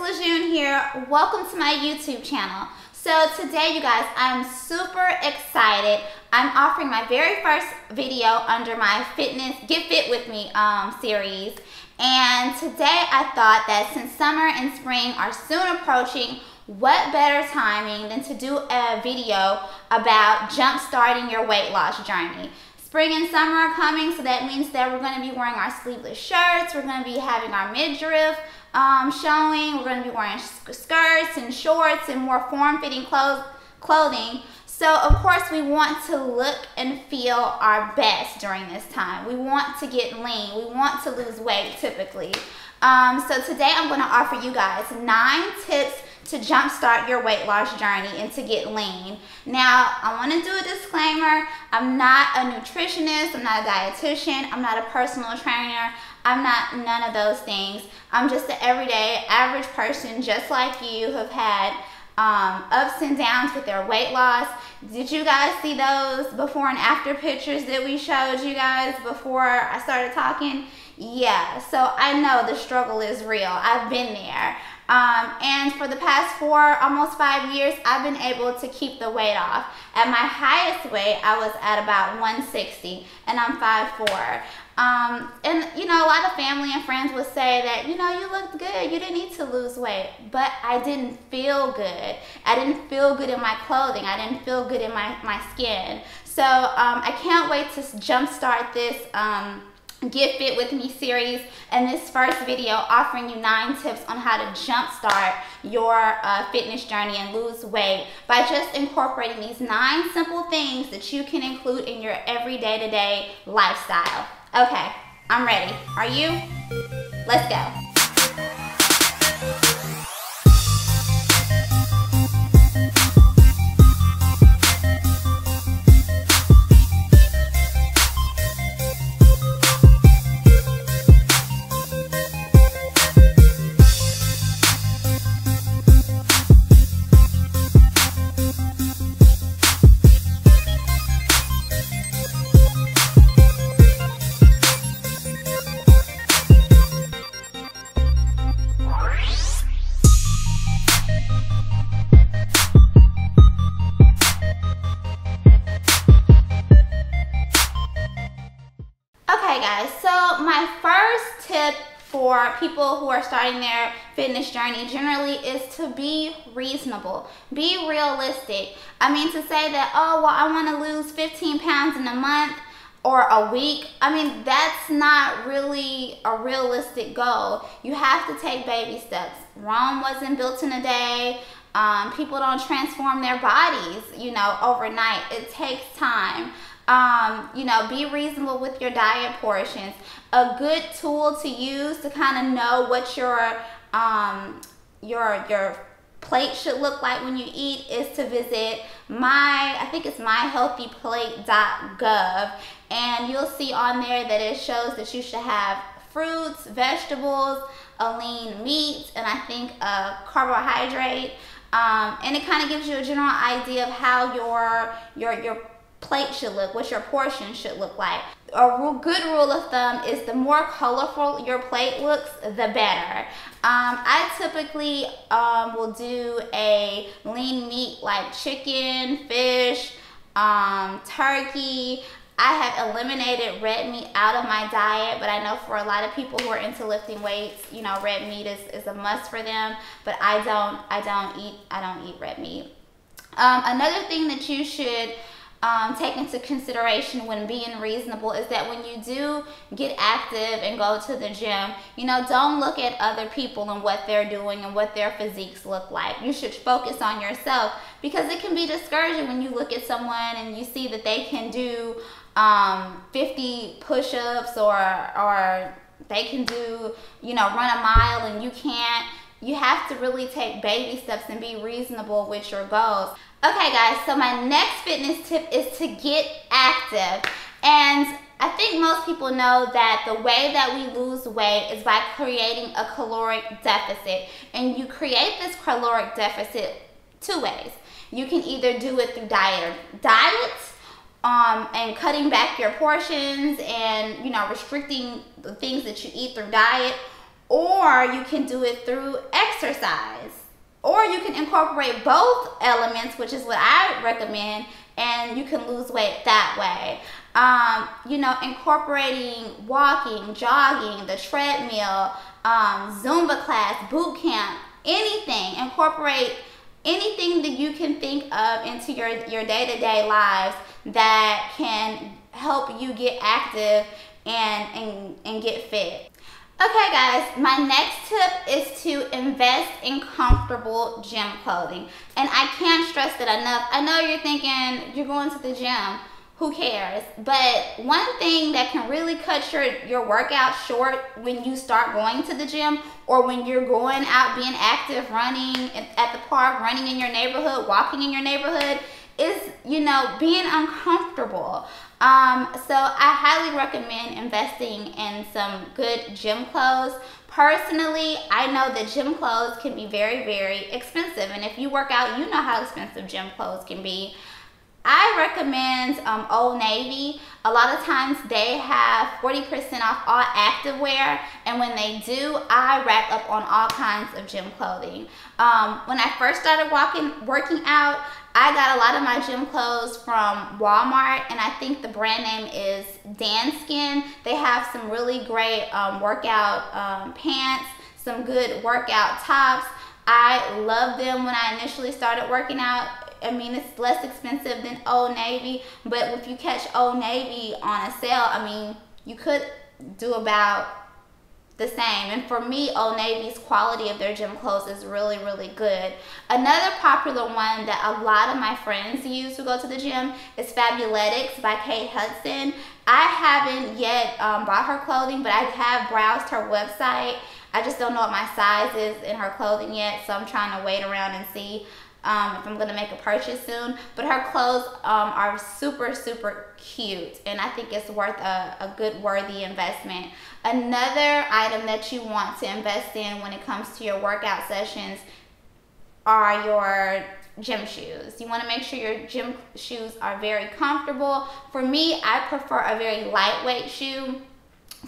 Lejeune here. Welcome to my YouTube channel. So today, you guys, I'm super excited. I'm offering my very first video under my fitness Get Fit With Me series. And today I thought that since summer and spring are soon approaching, what better timing than to do a video about jump starting your weight loss journey. Spring and summer are coming, so that means that we're going to be wearing our sleeveless shirts, we're going to be having our midriff showing, we're going to be wearing skirts and shorts and more form-fitting clothing. So of course we want to look and feel our best during this time. We want to get lean, we want to lose weight typically. So today I'm going to offer you guys 9 tips to jumpstart your weight loss journey and to get lean. Now, I want to do a disclaimer. I'm not a nutritionist, I'm not a dietitian, I'm not a personal trainer, I'm not none of those things. I'm just an everyday, average person just like you who have had ups and downs with their weight loss. Did you guys see those before and after pictures that we showed you guys before I started talking? Yeah, so I know the struggle is real. I've been there. And for the past almost 5 years, I've been able to keep the weight off. At my highest weight, I was at about 160, and I'm 5'4". And you know, a lot of family and friends would say that, you know, you looked good, you didn't need to lose weight, but I didn't feel good. I didn't feel good in my clothing, I didn't feel good in my skin. So I can't wait to jumpstart this Get Fit With Me series and this first video offering you 9 tips on how to jumpstart your fitness journey and lose weight by just incorporating these 9 simple things that you can include in your everyday to-day lifestyle. Okay, I'm ready. Are you? Let's go. Okay guys, so my first tip for people who are starting their fitness journey generally is to be reasonable, be realistic. I mean, to say that, oh, well, I want to lose 15 pounds in a month or a week, I mean, that's not really a realistic goal. You have to take baby steps. Rome wasn't built in a day. People don't transform their bodies, you know, overnight. It takes time. You know, be reasonable with your diet portions. A good tool to use to kind of know what your plate should look like when you eat is to visit I think it's myhealthyplate.gov, and you'll see on there that it shows that you should have fruits, vegetables, a lean meat, and I think a carbohydrate. And it kind of gives you a general idea of how your plate should look, what your portion should look like. A good rule of thumb is the more colorful your plate looks, the better. I typically will do a lean meat like chicken, fish, turkey. I have eliminated red meat out of my diet, but I know for a lot of people who are into lifting weights, you know, red meat is a must for them, but I don't eat red meat. Another thing that you should take into consideration when being reasonable is that when you do get active and go to the gym, you know, don't look at other people and what they're doing and what their physiques look like. You should focus on yourself, because it can be discouraging when you look at someone and you see that they can do 50 push-ups or they can do, you know, run a mile and you can't. You have to really take baby steps and be reasonable with your goals. Okay guys, so my next fitness tip is to get active. And I think most people know that the way that we lose weight is by creating a caloric deficit. And you create this caloric deficit 2 ways. You can either do it through diet and cutting back your portions and, you know, restricting the things that you eat through diet, or you can do it through exercise. exercise. Or you can incorporate both elements, which is what I recommend, and you can lose weight that way. You know, incorporating walking, jogging, the treadmill, Zumba class, boot camp, anything. Incorporate anything that you can think of into your day-to-day lives that can help you get active and get fit. Okay guys, my next tip is to invest in comfortable gym clothing. And I can't stress that enough. I know you're thinking, you're going to the gym, who cares? But one thing that can really cut your workout short when you start going to the gym, or when you're going out being active, running at the park, running in your neighborhood, walking in your neighborhood, is, you know, being uncomfortable. So I highly recommend investing in some good gym clothes. Personally, I know that gym clothes can be very, very expensive. And if you work out, you know how expensive gym clothes can be. I recommend Old Navy. A lot of times they have 40% off all activewear, and when they do, I rack up on all kinds of gym clothing. When I first started working out, I got a lot of my gym clothes from Walmart, and I think the brand name is Danskin. They have some really great workout pants, some good workout tops. I loved them when I initially started working out. I mean, it's less expensive than Old Navy, but if you catch Old Navy on a sale, I mean, you could do about the same. And for me, Old Navy's quality of their gym clothes is really, really good. Another popular one that a lot of my friends use who go to the gym is Fabuletics by Kate Hudson. I haven't yet bought her clothing, but I have browsed her website. I just don't know what my size is in her clothing yet, so I'm trying to wait around and see if I'm gonna make a purchase soon. But her clothes are super, super cute, and I think it's worth a good, worthy investment. Another item that you want to invest in when it comes to your workout sessions are your gym shoes. You want to make sure your gym shoes are very comfortable. For me, I prefer a very lightweight shoe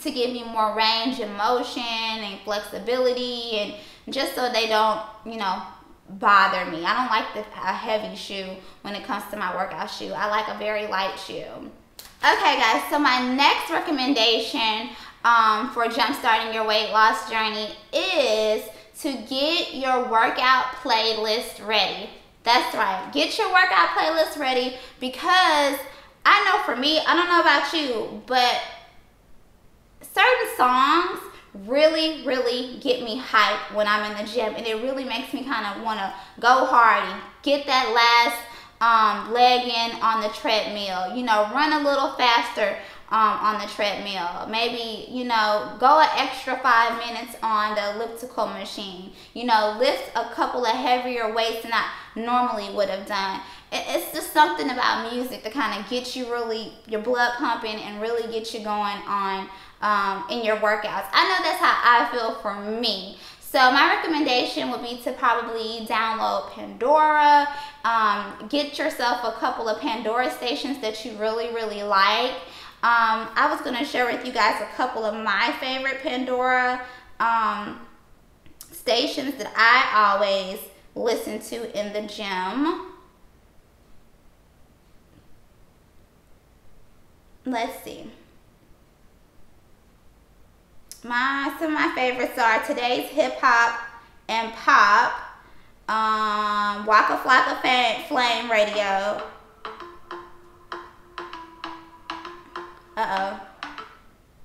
to give me more range and motion and flexibility, and just so they don't, you know, bother me. I don't like a heavy shoe when it comes to my workout shoe. I like a very light shoe. Okay guys, so my next recommendation for jumpstarting your weight loss journey is to get your workout playlist ready. That's right, get your workout playlist ready, because I know for me, I don't know about you, but certain songs really, really get me hyped when I'm in the gym, and it really makes me kind of want to go hard and get that last leg in on the treadmill. You know, run a little faster on the treadmill. Maybe, you know, go an extra 5 minutes on the elliptical machine. You know, lift a couple of heavier weights than I normally would have done. It's just something about music that kind of gets you really, your blood pumping, and really get you going on in your workouts. I know that's how I feel for me. So my recommendation would be to probably download Pandora, get yourself a couple of Pandora stations that you really, really like. I was going to share with you guys a couple of my favorite Pandora stations that I always listen to in the gym. Let's see. Some of my favorites are Today's Hip Hop and Pop, Waka Flocka Flame Radio.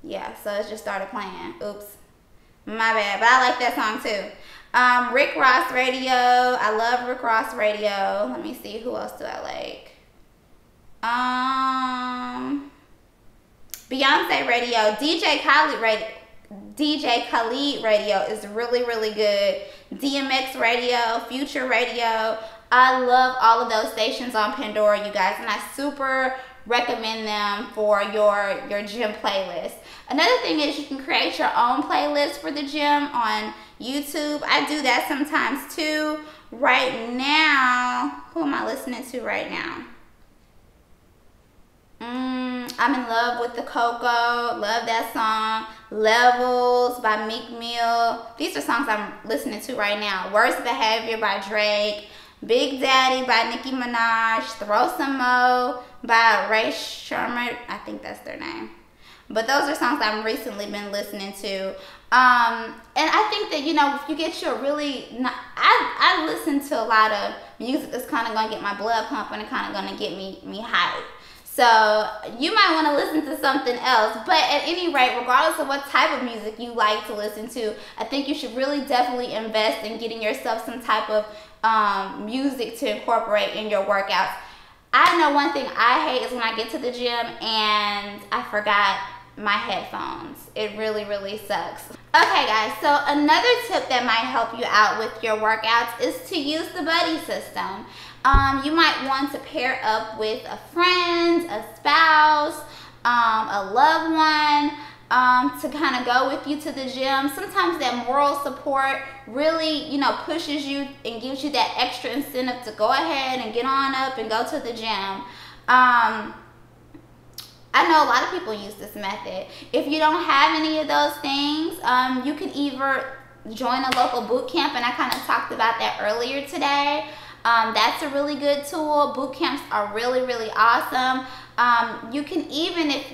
Yeah, so it just started playing. Oops, my bad, but I like that song too. Rick Ross Radio. I love Rick Ross Radio. Let me see, who else do I like? Beyonce Radio. DJ Khaled Radio is really, really good. DMX Radio, Future Radio. I love all of those stations on Pandora, you guys, and I super recommend them for your gym playlist. Another thing is you can create your own playlist for the gym on YouTube. I do that sometimes too. Right now, who am I listening to right now? I'm in love with the Coco. Love that song. Levels by Meek Mill. These are songs I'm listening to right now. Worst Behavior by Drake. Big Daddy by Nicki Minaj. Throw Some Mo by Ray Sherman. I think that's their name. But those are songs I've recently been listening to. And I think that, you know, if you get your really, I listen to a lot of music that's kind of going to get my blood pumping and kind of going to get me hyped. So you might want to listen to something else. But at any rate, regardless of what type of music you like to listen to, I think you should really definitely invest in getting yourself some type of music to incorporate in your workouts. I know one thing I hate is when I get to the gym and I forgot my headphones. It really, really sucks. Okay guys, so another tip that might help you out with your workouts is to use the buddy system. You might want to pair up with a friend, a spouse, a loved one, to kind of go with you to the gym. Sometimes that moral support really, you know, pushes you and gives you that extra incentive to go ahead and get on up and go to the gym. I know a lot of people use this method. If you don't have any of those things, you can either join a local boot camp, and I kind of talked about that earlier today. That's a really good tool. Boot camps are really, really awesome. You can even, if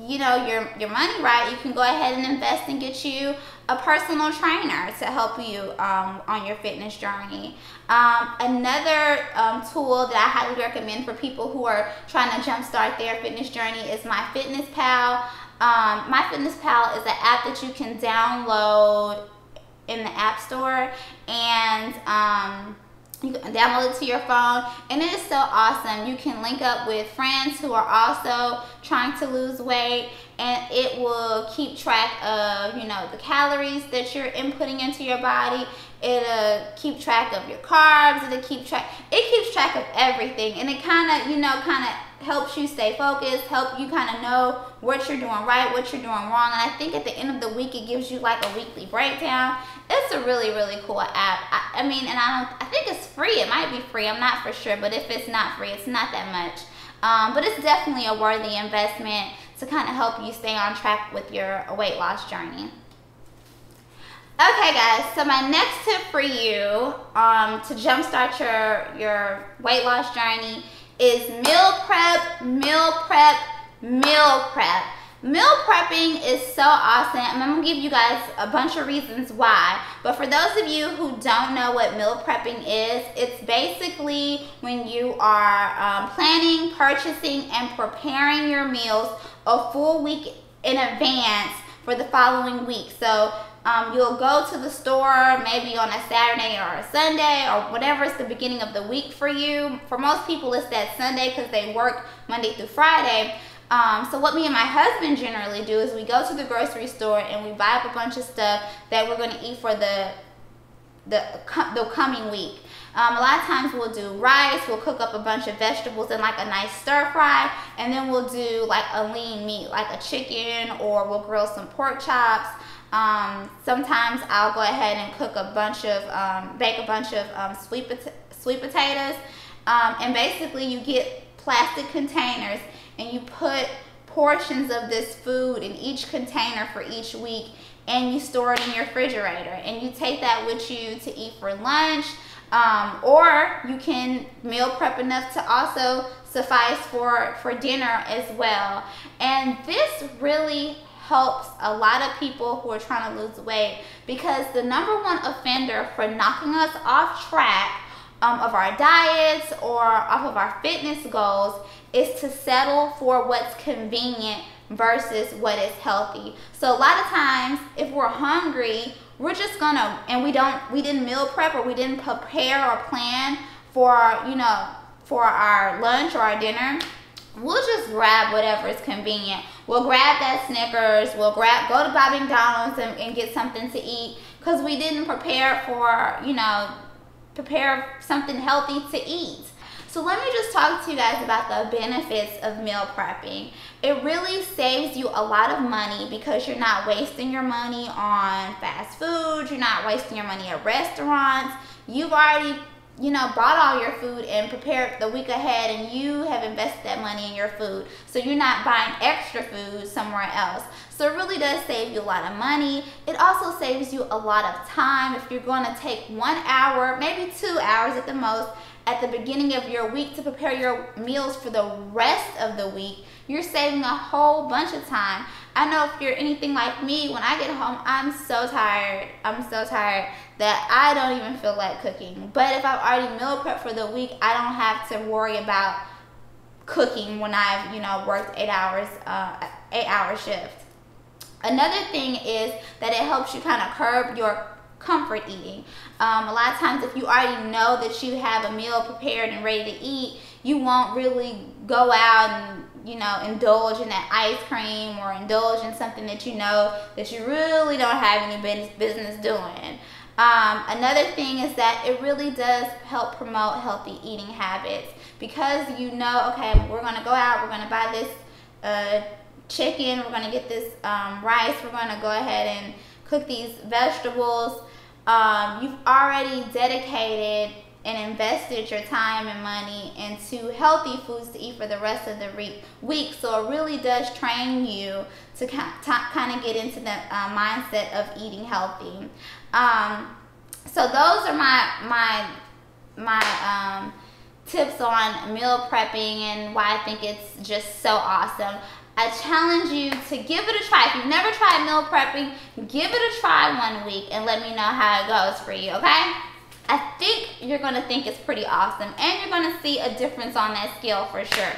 you know your money right, you can go ahead and invest and get you a personal trainer to help you on your fitness journey. Another tool that I highly recommend for people who are trying to jumpstart their fitness journey is MyFitnessPal. MyFitnessPal is an app that you can download in the App Store, and you can download it to your phone, and it is so awesome. You can link up with friends who are also trying to lose weight, and it will keep track of, you know, the calories that you're inputting into your body. It'll keep track of your carbs. It keeps track of everything, and it kind of, you know, helps you stay focused, help you kind of know what you're doing right, what you're doing wrong. And I think at the end of the week, it gives you like a weekly breakdown. It's a really, really cool app. I mean, and I think it's free. It might be free. I'm not for sure, but if it's not free, it's not that much. But it's definitely a worthy investment to kind of help you stay on track with your weight loss journey. Okay guys, so my next tip for you to jumpstart your weight loss journey is meal prep, meal prep, meal prep. Meal prepping is so awesome, and I'm gonna give you guys a bunch of reasons why. But for those of you who don't know what meal prepping is, it's basically when you are planning, purchasing, and preparing your meals a full week in advance for the following week. So you'll go to the store maybe on a Saturday or a Sunday or whatever is the beginning of the week for you. For most people, it's that Sunday because they work Monday through Friday. So what me and my husband generally do is we go to the grocery store and we buy up a bunch of stuff that we're going to eat for the coming week. A lot of times we'll do rice, we'll cook up a bunch of vegetables in like a nice stir fry, and then we'll do like a lean meat, like a chicken, or we'll grill some pork chops. Sometimes I'll go ahead and cook a bunch of, bake a bunch of sweet potatoes. And basically you get plastic containers and you put portions of this food in each container for each week, and you store it in your refrigerator, and you take that with you to eat for lunch, or you can meal prep enough to also suffice for dinner as well. And this really helps a lot of people who are trying to lose weight, because the #1 offender for knocking us off track of our diets or off of our fitness goals is to settle for what's convenient versus what is healthy. So a lot of times if we're hungry, we're just gonna, and we didn't meal prep or we didn't prepare or plan for, you know, for our lunch or our dinner, we'll just grab whatever is convenient. We'll grab that Snickers, we'll go to McDonald's and get something to eat because we didn't prepare for, you know, prepare something healthy to eat. So let me just talk to you guys about the benefits of meal prepping. It really saves you a lot of money because you're not wasting your money on fast food, you're not wasting your money at restaurants. You've already you know, bought all your food and prepared the week ahead, and you have invested that money in your food. So you're not buying extra food somewhere else. So it really does save you a lot of money. It also saves you a lot of time. If you're going to take 1 hour, maybe 2 hours at the most, at the beginning of your week to prepare your meals for the rest of the week, you're saving a whole bunch of time. I know if you're anything like me, when I get home, I'm so tired. I'm so tired that I don't even feel like cooking. But if I've already meal prepped for the week, I don't have to worry about cooking when I've, you know, worked 8 hours, 8-hour shift. Another thing is that it helps you kind of curb your comfort eating. A lot of times if you already know that you have a meal prepared and ready to eat, you won't really go out and, you know, indulge in that ice cream or indulge in something that you know that you really don't have any business doing. Another thing is that it really does help promote healthy eating habits, because you know, okay, we're going to go out, we're going to buy this chicken, we're going to get this rice, we're going to go ahead and cook these vegetables. You've already dedicated and invested your time and money into healthy foods to eat for the rest of the week. So it really does train you to kind of get into the mindset of eating healthy. So those are my tips on meal prepping and why I think it's just so awesome. I challenge you to give it a try. If you've never tried meal prepping, give it a try 1 week and let me know how it goes for you, okay? I think you're going to think it's pretty awesome, and you're going to see a difference on that scale for sure.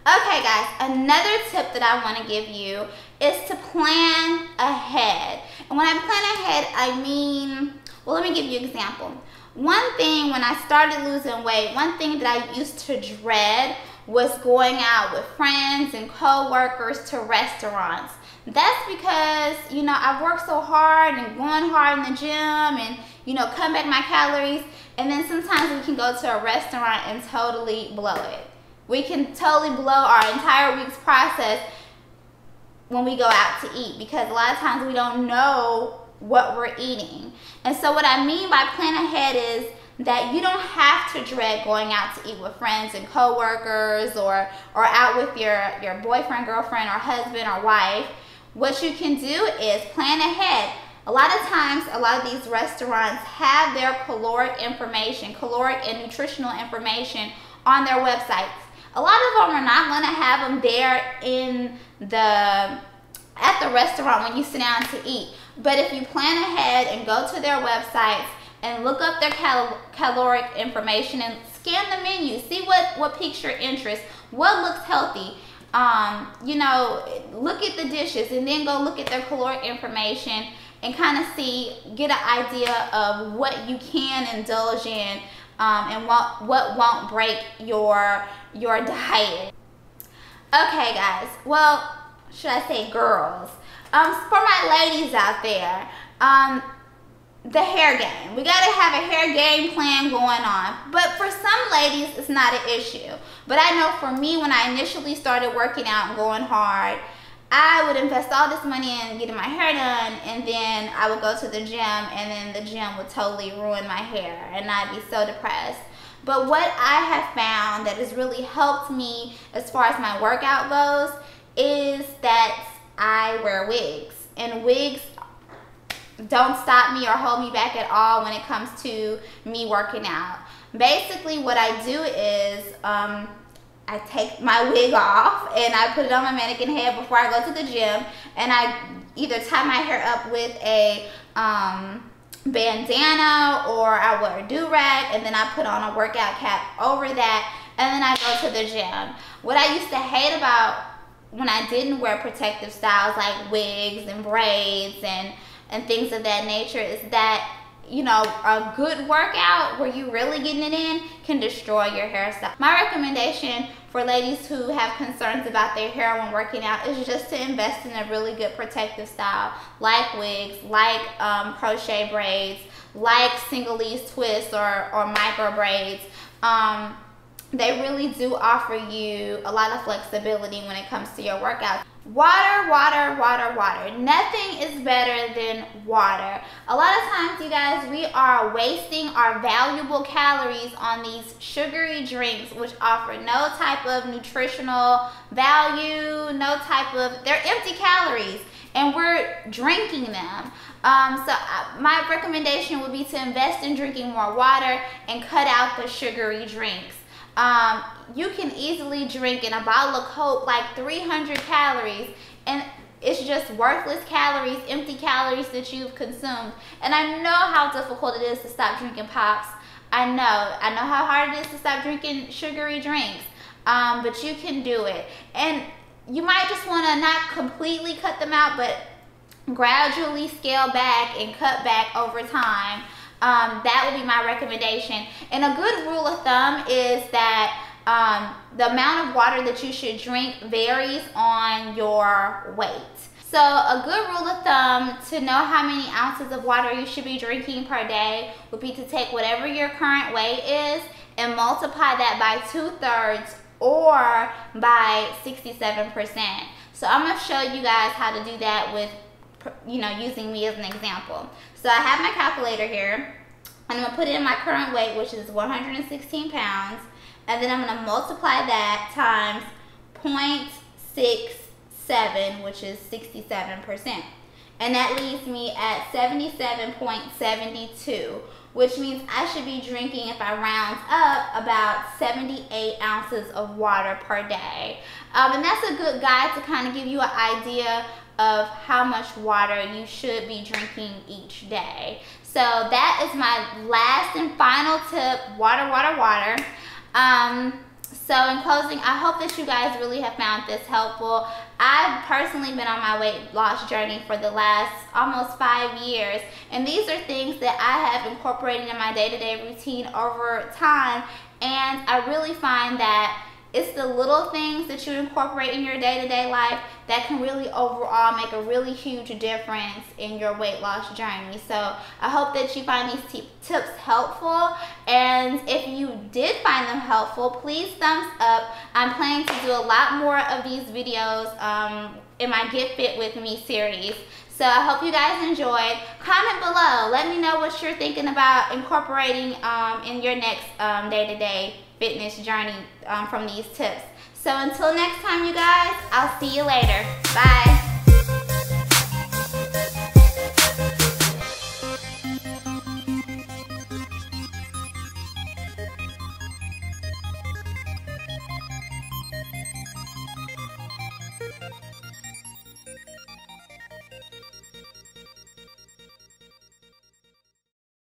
Okay guys, another tip that I want to give you is to plan ahead. And when I plan ahead, I mean, well, let me give you an example. One thing, when I started losing weight, one thing that I used to dread was going out with friends and co-workers to restaurants. That's because, you know, I've worked so hard and going hard in the gym and, you know, cutting back my calories, and then sometimes we can go to a restaurant and totally blow it. We can totally blow our entire week's process when we go out to eat, because a lot of times we don't know what we're eating. And so what I mean by plan ahead is that you don't have to dread going out to eat with friends and co-workers or out with your boyfriend, girlfriend, or husband or wife. What you can do is plan ahead. A lot of times, a lot of these restaurants have their caloric and nutritional information on their websites. A lot of them are not going to have them there at the restaurant when you sit down to eat. But if you plan ahead and go to their websites and look up their caloric information and scan the menu, see what piques your interest, what looks healthy. You know, look at the dishes and then go look at their caloric information and kind of get an idea of what you can indulge in and what won't break your diet. Okay guys, well, should I say girls? For my ladies out there, the hair game. We gotta have a hair game plan going on. But for some ladies, it's not an issue. But I know for me, when I initially started working out and going hard, I would invest all this money in getting my hair done, and then I would go to the gym, and then the gym would totally ruin my hair, and I'd be so depressed. But what I have found that has really helped me as far as my workout goes is that I wear wigs. And wigs don't stop me or hold me back at all when it comes to me working out. Basically what I do is I take my wig off and I put it on my mannequin head before I go to the gym, and I either tie my hair up with a bandana, or I wear a do-rag, and then I put on a workout cap over that, and then I go to the gym. What I used to hate about when I didn't wear protective styles like wigs and braids and things of that nature is that, you know, a good workout where you really getting it in can destroy your hairstyle. My recommendation for ladies who have concerns about their hair when working out is just to invest in a really good protective style, like wigs, like crochet braids, like single-leaf twists or micro braids. They really do offer you a lot of flexibility when it comes to your workouts. Water, water, water, water. Nothing is better than water. A lot of times, you guys, we are wasting our valuable calories on these sugary drinks, which offer no type of nutritional value, they're empty calories, and we're drinking them. My recommendation would be to invest in drinking more water and cut out the sugary drinks. You can easily drink in a bottle of Coke like 300 calories, and it's just worthless calories, empty calories that you've consumed. And I know how difficult it is to stop drinking pops. I know how hard it is to stop drinking sugary drinks, but you can do it. And you might just want to not completely cut them out, but gradually scale back and cut back over time. That would be my recommendation. And a good rule of thumb is that the amount of water that you should drink varies on your weight. So a good rule of thumb to know how many ounces of water you should be drinking per day would be to take whatever your current weight is and multiply that by 2/3 or by 67%. So I'm going to show you guys how to do that with, using me as an example. So I have my calculator here. I'm going to put in my current weight, which is 116 pounds. And then I'm going to multiply that times 0.67, which is 67%. And that leaves me at 77.72, which means I should be drinking, if I round up, about 78 ounces of water per day. And that's a good guide to kind of give you an idea of how much water you should be drinking each day. So that is my last and final tip: water, water, water. So in closing, I hope that you guys really have found this helpful. I've personally been on my weight loss journey for the last almost 5 years, and these are things that I have incorporated in my day-to-day routine over time, and I really find that it's the little things that you incorporate in your day-to-day life that can really overall make a really huge difference in your weight loss journey. So I hope that you find these tips helpful, and if you did find them helpful, please thumbs up. I'm planning to do a lot more of these videos in my Get Fit With Me series. So I hope you guys enjoyed. Comment below. Let me know what you're thinking about incorporating in your next day-to-day fitness journey from these tips. So until next time, you guys, I'll see you later. Bye.